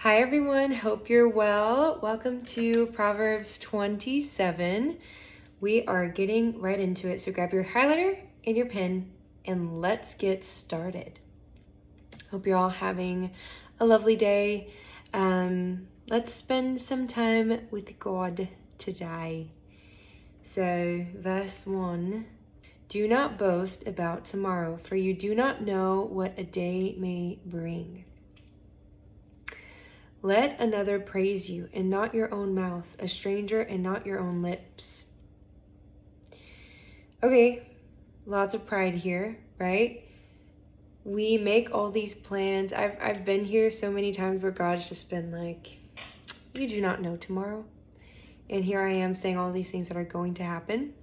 Hi everyone, hope you're well. Welcome to Proverbs 27. We are getting right into it, so grab your highlighter and your pen and let's get started. Hope you're all having a lovely day. Let's spend some time with God today. So, verse 1. Do not boast about tomorrow, for you do not know what a day may bring. Let another praise you, and not your own mouth, a stranger and not your own lips. Okay, lots of pride here, right? We make all these plans. I've been here so many times where God's just been like, you do not know tomorrow. And here I am saying all these things that are going to happen.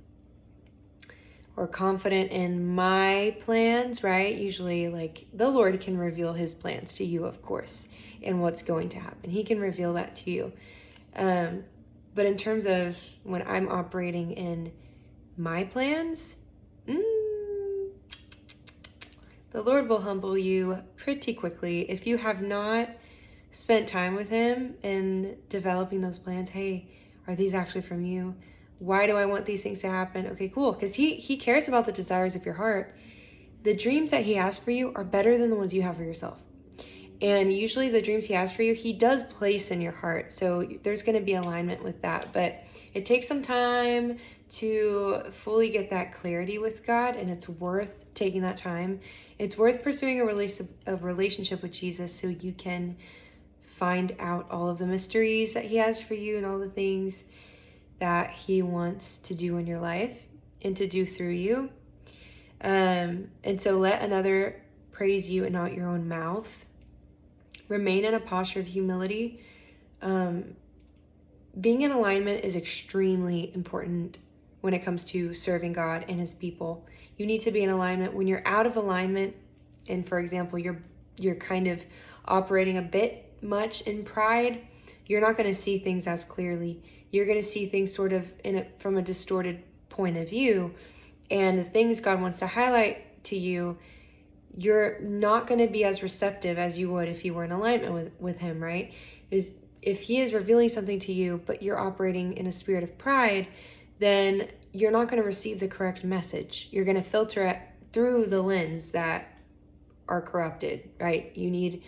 Or confident in my plans, right? Usually, like, the Lord can reveal his plans to you, of course, and what's going to happen. He can reveal that to you. But in terms of when I'm operating in my plans, the Lord will humble you pretty quickly. If you have not spent time with him in developing those plans, hey, are these actually from you? Why do I want these things to happen? Okay, cool. Because he cares about the desires of your heart. The dreams that he has for you are better than the ones you have for yourself. And usually the dreams he has for you, he does place in your heart. So there's going to be alignment with that. But it takes some time to fully get that clarity with God. And it's worth taking that time. It's worth pursuing a relationship with Jesus so you can find out all of the mysteries that he has for you and all the things that he wants to do in your life and to do through you. And so let another praise you and not your own mouth. Remain in a posture of humility. Being in alignment is extremely important when it comes to serving God and his people. You need to be in alignment. When you're out of alignment, and for example, you're kind of operating a bit much in pride, you're not going to see things as clearly. You're going to see things sort of from a distorted point of view. And the things God wants to highlight to you, you're not going to be as receptive as you would if you were in alignment with him, right? If he is revealing something to you, but you're operating in a spirit of pride, then you're not going to receive the correct message. You're going to filter it through the lens that are corrupted, right? You need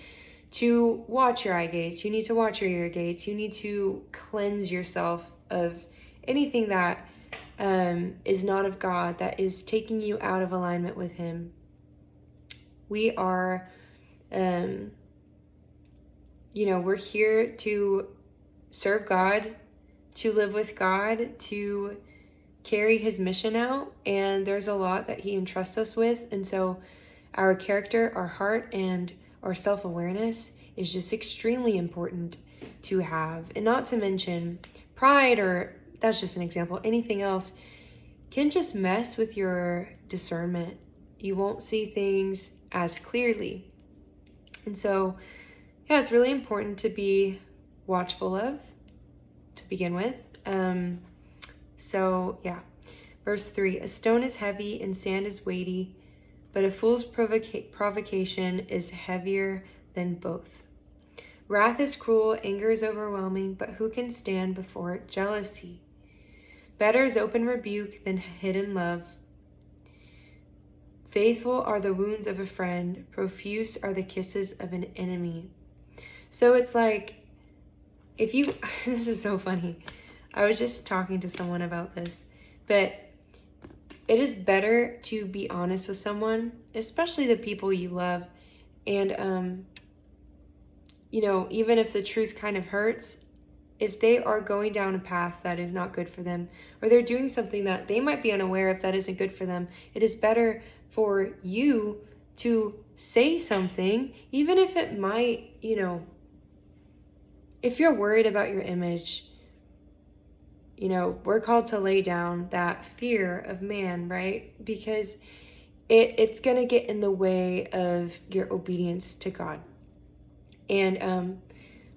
to watch your eye gates. You need to watch your ear gates. You need to cleanse yourself of anything that is not of God, that is taking you out of alignment with him. We are, we're here to serve God, to live with God, to carry his mission out. And there's a lot that he entrusts us with. And so our character, our heart, and our self-awareness is just extremely important to have. And not to mention pride, or that's just an example, anything else can just mess with your discernment. You won't see things as clearly. And so, yeah, it's really important to be watchful of, to begin with. Verse 3, a stone is heavy and sand is weighty, but a fool's provocation is heavier than both. Wrath is cruel, anger is overwhelming, but who can stand before jealousy? Better is open rebuke than hidden love. Faithful are the wounds of a friend, profuse are the kisses of an enemy. So it's like, this is so funny. I was just talking to someone about this, but it is better to be honest with someone, especially the people you love. And, even if the truth kind of hurts, if they are going down a path that is not good for them, or they're doing something that they might be unaware of that isn't good for them, it is better for you to say something, even if it might, if you're worried about your image, we're called to lay down that fear of man, right? Because it's going to get in the way of your obedience to God. And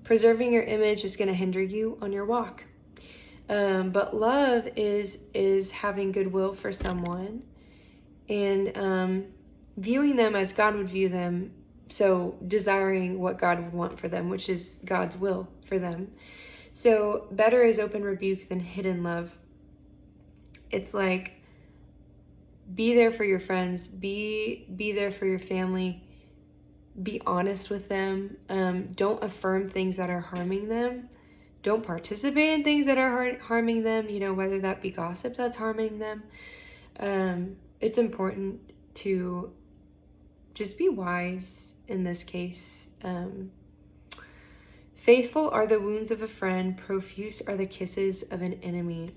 preserving your image is going to hinder you on your walk. But love is having goodwill for someone and viewing them as God would view them So desiring what God would want for them, which is God's will for them. So better is open rebuke than hidden love. It's like, be there for your friends, be there for your family, be honest with them. Don't affirm things that are harming them. Don't participate in things that are harming them, whether that be gossip that's harming them. It's important to just be wise in this case. Faithful are the wounds of a friend, profuse are the kisses of an enemy.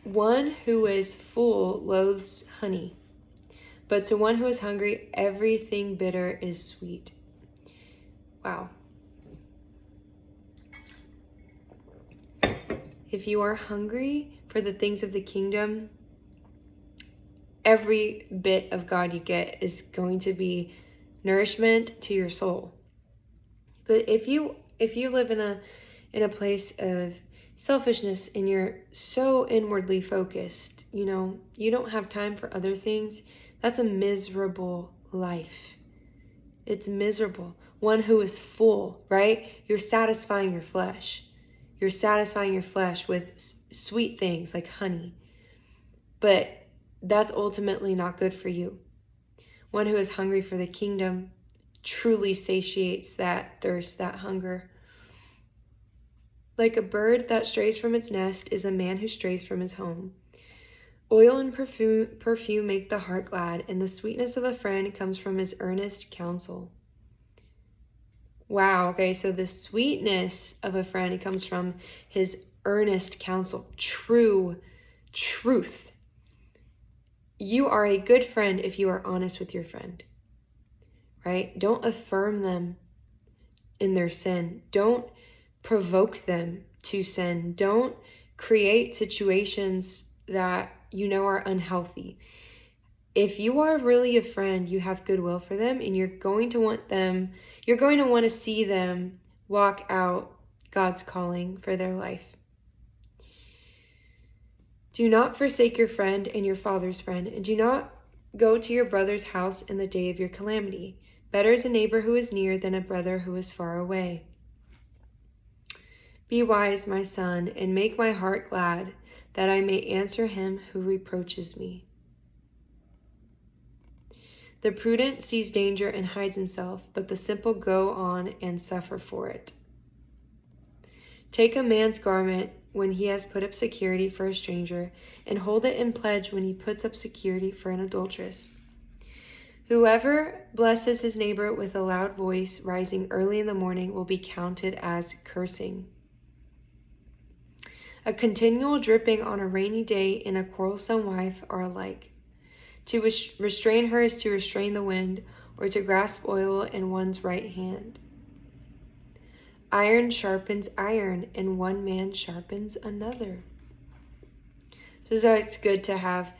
One who is full loathes honey, but to one who is hungry, everything bitter is sweet. Wow. If you are hungry for the things of the kingdom, every bit of God you get is going to be nourishment to your soul. But if you live in a place of selfishness and you're so inwardly focused, you don't have time for other things, that's a miserable life. It's miserable. One who is full, right? You're satisfying your flesh. You're satisfying your flesh with sweet things like honey. But that's ultimately not good for you. One who is hungry for the kingdom truly satiates that thirst, that hunger. Like a bird that strays from its nest is a man who strays from his home. Oil and perfume make the heart glad, and the sweetness of a friend comes from his earnest counsel. Wow, okay, so the sweetness of a friend comes from his earnest counsel, truth. You are a good friend if you are honest with your friend, right? Don't affirm them in their sin. Don't provoke them to sin. Don't create situations that are unhealthy. If you are really a friend, you have goodwill for them, and you're going to want to see them walk out God's calling for their life. Do not forsake your friend and your father's friend, and do not go to your brother's house in the day of your calamity. Better is a neighbor who is near than a brother who is far away. Be wise, my son, and make my heart glad, that I may answer him who reproaches me. The prudent sees danger and hides himself, but the simple go on and suffer for it. Take a man's garment when he has put up security for a stranger, and hold it in pledge when he puts up security for an adulteress. Whoever blesses his neighbor with a loud voice rising early in the morning will be counted as cursing. A continual dripping on a rainy day and a quarrelsome wife are alike. To restrain her is to restrain the wind, or to grasp oil in one's right hand. Iron sharpens iron, and one man sharpens another. So it's good to have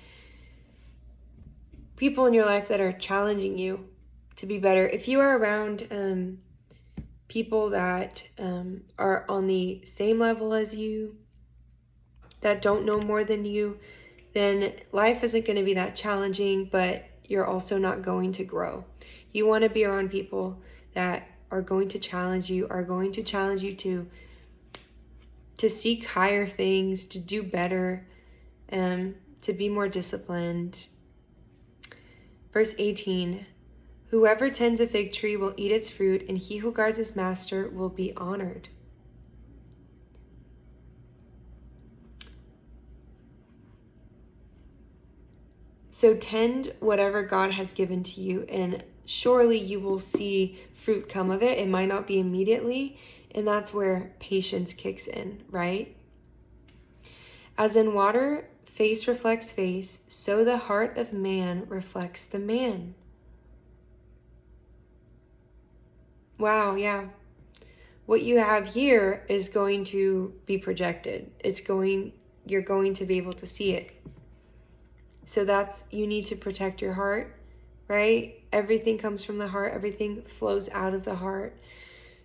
people in your life that are challenging you to be better. If you are around people that are on the same level as you, that don't know more than you, then life isn't going to be that challenging, but you're also not going to grow. You want to be around people that are going to challenge you, to seek higher things, to do better, to be more disciplined. Verse 18, whoever tends a fig tree will eat its fruit, and he who guards his master will be honored. So tend whatever God has given to you, and surely you will see fruit come of it. It might not be immediately, and that's where patience kicks in, right? As in water, face reflects face, so the heart of man reflects the man. Wow, yeah. What you have here is going to be projected. You're going to be able to see it. So you need to protect your heart, right? Everything comes from the heart. Everything flows out of the heart.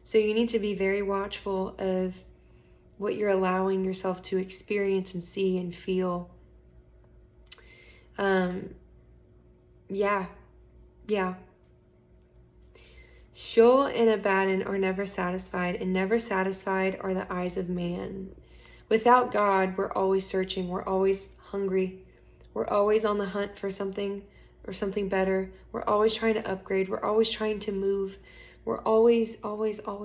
So you need to be very watchful of what you're allowing yourself to experience and see and feel. Yeah. Sheol and Abaddon are never satisfied, and never satisfied are the eyes of man. Without God, we're always searching. We're always hungry. We're always on the hunt for something or something better. We're always trying to upgrade. We're always trying to move. We're always moving,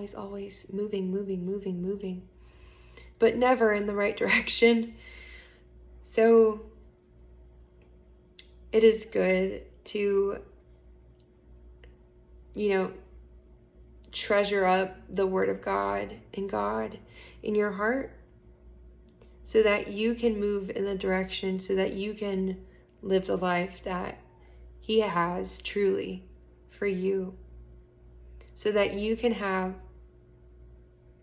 but never in the right direction. So it is good to, treasure up the Word of God and God in your heart so that you can move in the direction, so that you can live the life that He has truly for you, so that you can have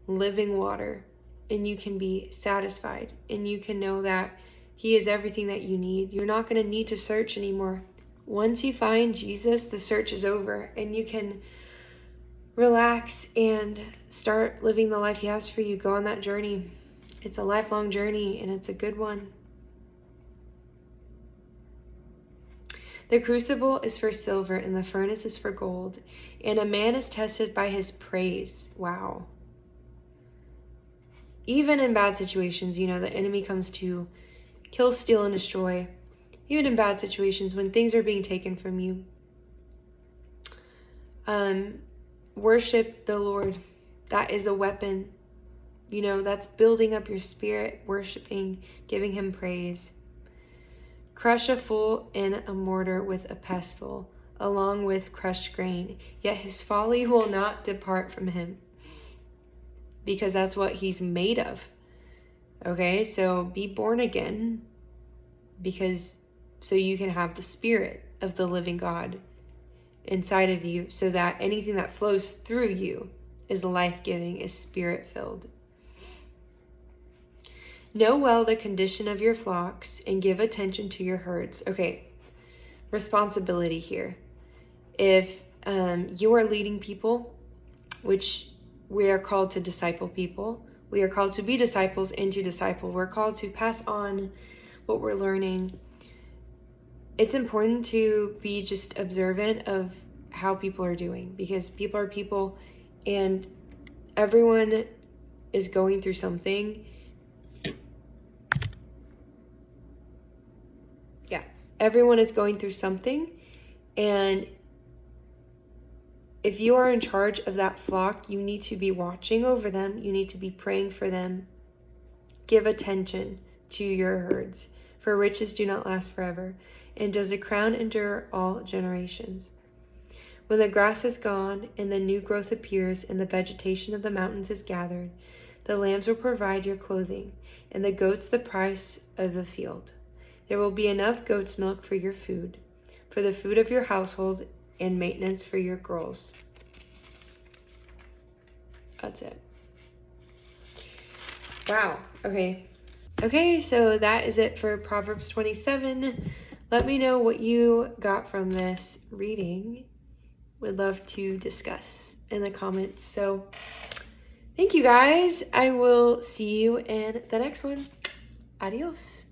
living water and you can be satisfied and you can know that He is everything that you need. You're not going to need to search anymore. Once you find Jesus, the search is over and you can relax and start living the life He has for you. Go on that journey. It's a lifelong journey and it's a good one. The crucible is for silver and the furnace is for gold, and a man is tested by his praise. Wow. Even in bad situations, the enemy comes to kill, steal, and destroy. Even in bad situations, when things are being taken from you, worship the Lord. That is a weapon. That's building up your spirit, worshiping, giving Him praise. Crush a fool in a mortar with a pestle, along with crushed grain, yet his folly will not depart from him, because that's what he's made of. Okay, so be born again, so you can have the Spirit of the living God inside of you, so that anything that flows through you is life-giving, is spirit-filled. Know well the condition of your flocks and give attention to your herds. Okay, responsibility here. If you are leading people, which we are called to disciple people, we are called to be disciples and to disciple. We're called to pass on what we're learning. It's important to be just observant of how people are doing, because people are people and everyone is going through something. Everyone is going through something, and if you are in charge of that flock, you need to be watching over them. You need to be praying for them. Give attention to your herds, for riches do not last forever, and does a crown endure all generations? When the grass is gone and the new growth appears and the vegetation of the mountains is gathered, the lambs will provide your clothing, and the goats the price of the field. There will be enough goat's milk for your food, for the food of your household, and maintenance for your girls. That's it. Wow. Okay, so that is it for Proverbs 27. Let me know what you got from this reading. Would love to discuss in the comments. So thank you guys. I will see you in the next one. Adios.